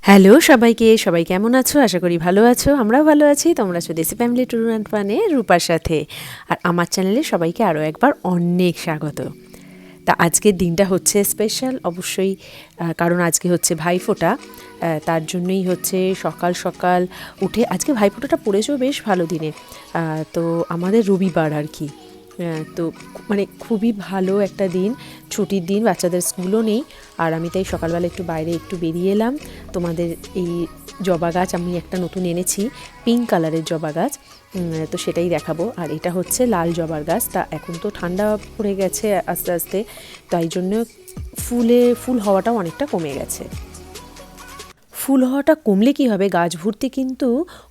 Hello সবাইকে, সবাই কেমন আছো? আশা করি ভালো আছো। আমরাও ভালো আছি। তোমরা আছো দেশি ফ্যামিলি ট্যুর অ্যান্ড ফানে রূপার সাথে। আর আমার চ্যানেলে সবাইকে আরও একবার অনেক স্বাগত। তা আজকের দিনটা হচ্ছে স্পেশাল অবশ্যই, কারণ আজকে হচ্ছে ভাইফোঁটা। তার জন্যই হচ্ছে সকাল সকাল উঠে, আজকে ভাইফোঁটাটা পড়েছেও বেশ ভালো দিনে। তো আমাদের রবিবার আর কি। তো মানে খুবই ভালো একটা দিন, ছুটির দিন, বাচ্চাদের স্কুলও নেই। আর আমি তাই সকালবেলা একটু বাইরে একটু বেরিয়ে এলাম। তোমাদের এই জবা গাছ আমি একটা নতুন এনেছি, পিঙ্ক কালারের জবা গাছ, তো সেটাই দেখাবো। আর এটা হচ্ছে লাল জবার গাছ। তা এখন তো ঠান্ডা পড়ে গেছে আস্তে আস্তে, তাই জন্য ফুল হওয়াটাও অনেকটা কমে গেছে। ফুল হওয়াটা কমলে কি হবে, গাছ ভর্তি কিন্তু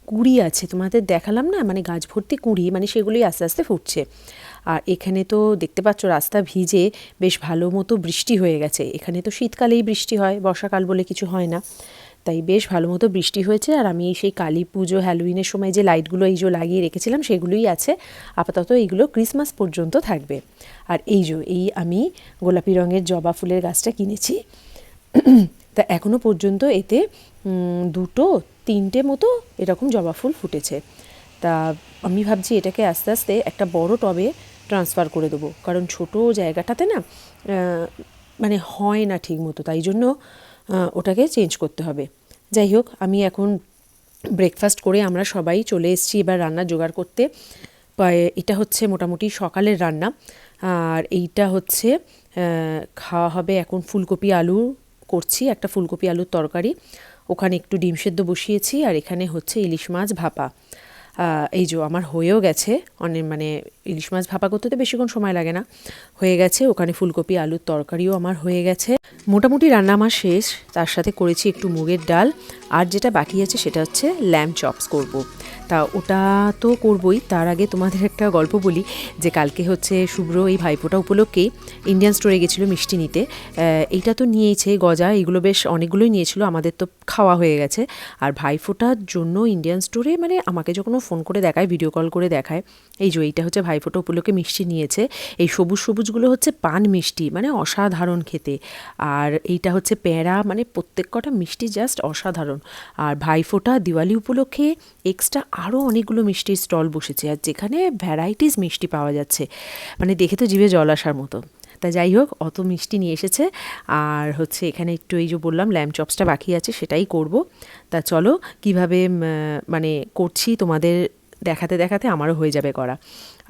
কুঁড়ি আছে, তোমাদের দেখালাম না, মানে গাছ ভর্তি কুঁড়ি, মানে সেগুলোই আস্তে আস্তে ফুটছে। আর এখানে তো দেখতে পাচ্ছ রাস্তা ভিজে বেশ ভালো মতো বৃষ্টি হয়ে গেছে। এখানে তো শীতকালেই বৃষ্টি হয়, বর্ষাকাল বলে কিছু হয় না, তাই বেশ ভালো মতো বৃষ্টি হয়েছে। আর আমি সেই কালী পুজো হ্যালোউইনের সময় যে লাইটগুলো এই যে লাগিয়ে রেখেছিলাম সেগুলোই আছে আপাতত, এইগুলো ক্রিসমাস পর্যন্ত থাকবে। আর এই আমি গোলাপি রঙের জবা ফুলের গাছটা কিনেছি। তা এখনও পর্যন্ত এতে 2-3টে মতো এরকম জবা ফুল ফুটেছে। তা আমি ভাবছি এটাকে আস্তে আস্তে একটা বড় টবে ট্রান্সফার করে দেবো, কারণ ছোট জায়গাটাতে না মানে হয় না ঠিক মতো, তাই জন্য ওটাকে চেঞ্জ করতে হবে। যাই হোক, আমি এখন ব্রেকফাস্ট করে আমরা সবাই চলে এসেছি এবার রান্না জোগাড় করতে। এটা হচ্ছে মোটামুটি সকালের রান্না। আর এইটা হচ্ছে খাওয়া হবে এখন ফুলকপি আলু করছি, একটা ফুলকপি আলুর তরকারি, ওখানে একটু ডিম সেদ্ধ বসিয়েছি। আর এখানে হচ্ছে ইলিশ মাছ ভাপা। এই যে আমার হয়েও গেছে, অনেক মানে ইলিশ মাছ ভাপা করতে তো বেশিক্ষণ সময় লাগে না, হয়ে গেছে। ওখানে ফুলকপি আলুর তরকারিও আমার হয়ে গেছে। মোটামুটি রান্না আমার শেষ। তার সাথে করেছি একটু মুগের ডাল, আর যেটা বাকি আছে সেটা হচ্ছে ল্যাম্ব চপস করব। তা ওটা তো করবই, তার আগে তোমাদের একটা গল্প বলি, যে কালকে হচ্ছে শুভ্র এই ভাইফোঁটা উপলক্ষেই ইন্ডিয়ান স্টোরে গেছিলো মিষ্টি নিতে। এইটা তো নিয়েইছে গজা, এগুলো বেশ অনেকগুলোই নিয়েছিল, আমাদের তো খাওয়া হয়ে গেছে। আর ভাইফোঁটার জন্য ইন্ডিয়ান স্টোরে মানে আমাকে যখন ফোন করে দেখায়, ভিডিও কল করে দেখায়, এই যে এইটা হচ্ছে ভাইফোঁটা উপলক্ষে মিষ্টি নিয়েছে। এই সবুজ সবুজগুলো হচ্ছে পান মিষ্টি, মানে অসাধারণ খেতে। আর এইটা হচ্ছে প্যাঁড়া, মানে প্রত্যেক কটা মিষ্টি জাস্ট অসাধারণ। আর ভাইফোঁটা দিওয়ালি উপলক্ষে এক্সট্রা আরও অনেকগুলো মিষ্টির স্টল বসেছে, আর যেখানে ভ্যারাইটিস মিষ্টি পাওয়া যাচ্ছে, মানে দেখে তো জিভে জল আসার মতো। তা যাই হোক, অত মিষ্টি নিয়ে এসেছে। আর হচ্ছে এখানে একটু এই যে বললাম ল্যাম্ব চপসটা বাকি আছে, সেটাই করব। তা চলো কিভাবে মানে করছি তোমাদের দেখাতে দেখাতে আমারও হয়ে যাবে করা।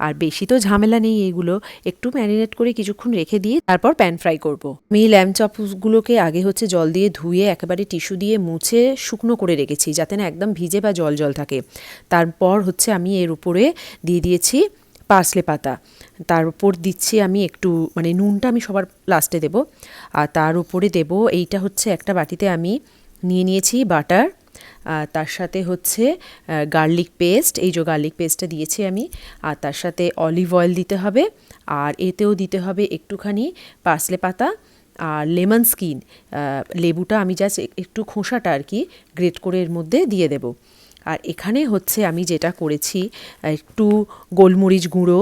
আর বেশি তো ঝামেলা নেই, এইগুলো একটু ম্যারিনেট করে কিছুক্ষণ রেখে দিয়ে তারপর প্যান ফ্রাই করব। আমি ল্যাম্ব চপসগুলোকে আগে হচ্ছে জল দিয়ে ধুয়ে একেবারে টিস্যু দিয়ে মুছে শুকনো করে রেখেছি, যাতে না একদম ভিজে বা জল জল থাকে। তারপর হচ্ছে আমি এর উপরে দিয়ে দিয়েছি পার্সলে পাতা, তার উপর দিচ্ছি আমি একটু, মানে নুনটা আমি সবার লাস্টে দেব। আর তার উপরে দেব, এইটা হচ্ছে একটা বাটিতে আমি নিয়ে নিয়েছি বাটার, তার সাথে হচ্ছে গার্লিক পেস্ট, এই যে গার্লিক পেস্টটা দিয়েছি আমি। আর তার সাথে অলিভ অয়েল দিতে হবে, আর এতেও দিতে হবে একটুখানি পার্সলে পাতা আর লেমন স্কিন, লেবুটা আমি জাস্ট একটু খোসাটা আর কি গ্রেট করে এর মধ্যে দিয়ে দেব। আর এখানে হচ্ছে আমি যেটা করেছি, একটু গোলমরিচ গুঁড়ো,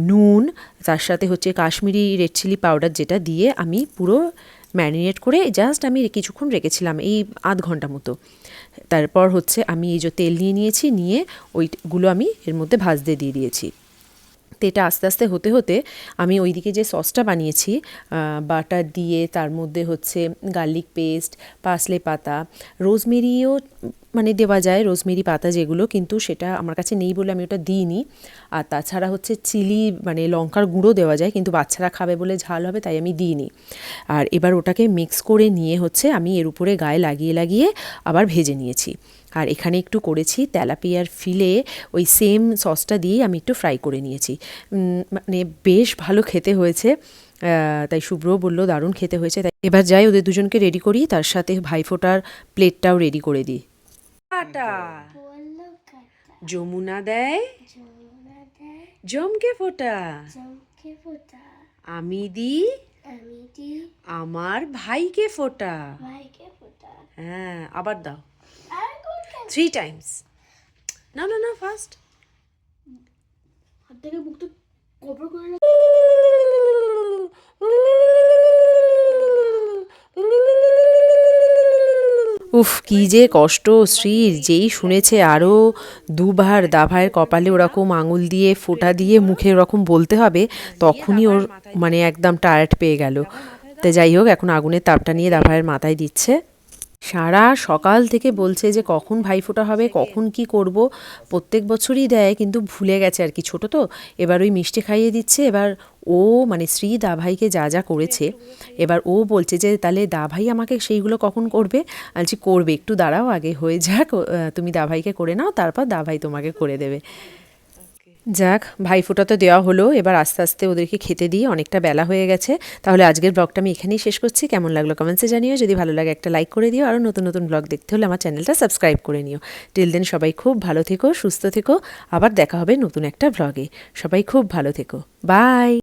নুন, তার সাথে হচ্ছে কাশ্মীরি রেড চিলি পাউডার, যেটা দিয়ে আমি পুরো ম্যারিনেট করে জাস্ট আমি কিছুক্ষণ রেখেছিলাম, এই আধ ঘন্টা মতো। তারপর হচ্ছে আমি এই যে তেল নিয়ে নিয়েছি, নিয়ে ওইগুলো আমি এর মধ্যে ভাজতে দিয়ে দিয়েছি। তো এটা আস্তে আস্তে হতে হতে আমি ওইদিকে যে সসটা বানিয়েছি বাটার দিয়ে, তার মধ্যে হচ্ছে গার্লিক পেস্ট, পার্সলে পাতা, রোজমেরিও মানে দেওয়া যায়, রোজমেরি পাতা যেগুলো, কিন্তু সেটা আমার কাছে নেই বলে আমি ওটা দিইনি। আর তাছাড়া হচ্ছে চিলি মানে লঙ্কার গুঁড়ো দেওয়া যায়, কিন্তু বাচ্চারা খাবে বলে ঝাল হবে, তাই আমি দিইনি। আর এবার ওটাকে মিক্স করে নিয়ে হচ্ছে আমি এর উপরে গায়ে লাগিয়ে লাগিয়ে আবার ভেজে নিয়েছি। আর এখানে একটু করেছি তেলাপিয়ার ফিলে, ওই সেম সসটা দিয়ে আমি একটু ফ্রাই করে নিয়েছি। মানে বেশ ভালো খেতে হয়েছে, তাই শুভ্রও বললো দারুণ খেতে হয়েছে। তাই এবার যাই ওদের দুজনকে রেডি করি, তার সাথে ভাইফোঁটার প্লেটটাও রেডি করে দিই। কাটা যমুনা দেয় জমকে ফোঁটা, আমি দিই আমার ভাইকে ফোঁটা। হ্যাঁ, আবার দাও 3 টাইমস। না না না, ফার্স্ট হাত থেকে মুখটা কভার করে উফ কি যে কষ্ট শ্রীর, যেই শুনেছে আরও দুবার দাভাইয়ের কপালে ওরকম আঙুল দিয়ে ফোঁটা দিয়ে মুখে ওরকম বলতে হবে, তখনই ওর মানে একদম টায়ার্ড পেয়ে গেল। তো যাই হোক, এখন আগুনের তাপটা নিয়ে দাভাইয়ের মাথায় দিচ্ছে। সারা সকাল থেকে বলছে যে কখন ভাইফোঁটা হবে, কখন কি করব। প্রত্যেক বছরই দেয়, কিন্তু ভুলে গেছে আর কি, ছোট তো। এবার ওই মিষ্টি খাইয়ে দিচ্ছে। এবার ও মানে শ্রী দাভাইকে যা যা করেছে, এবার ও বলছে যে তাহলে দাভাই আমাকে সেইগুলো কখন করবে। বলছি করবে, একটু দাঁড়াও, আগে হয়ে যাক, তুমি দাভাইকে করে নাও, তারপর দাভাই তোমাকে করে দেবে। যাক, ভাইফোঁটা তো দেওয়া হলো, এবার আস্তে আস্তে ওদেরকে খেতে দিয়ে অনেকটা বেলা হয়ে গেছে। তাহলে আজকের ব্লগটা আমি এখানেই শেষ করছি। কেমন লাগলো কমেন্টসে জানিও, যদি ভালো লাগে একটা লাইক করে দিও, আরও নতুন নতুন ব্লগ দেখতে হলে আমার চ্যানেলটা সাবস্ক্রাইব করে নিও। টিল দেন সবাই খুব ভালো থেকো, সুস্থ থেকো, আবার দেখা হবে নতুন একটা ব্লগে। সবাই খুব ভালো থেকো, বাই।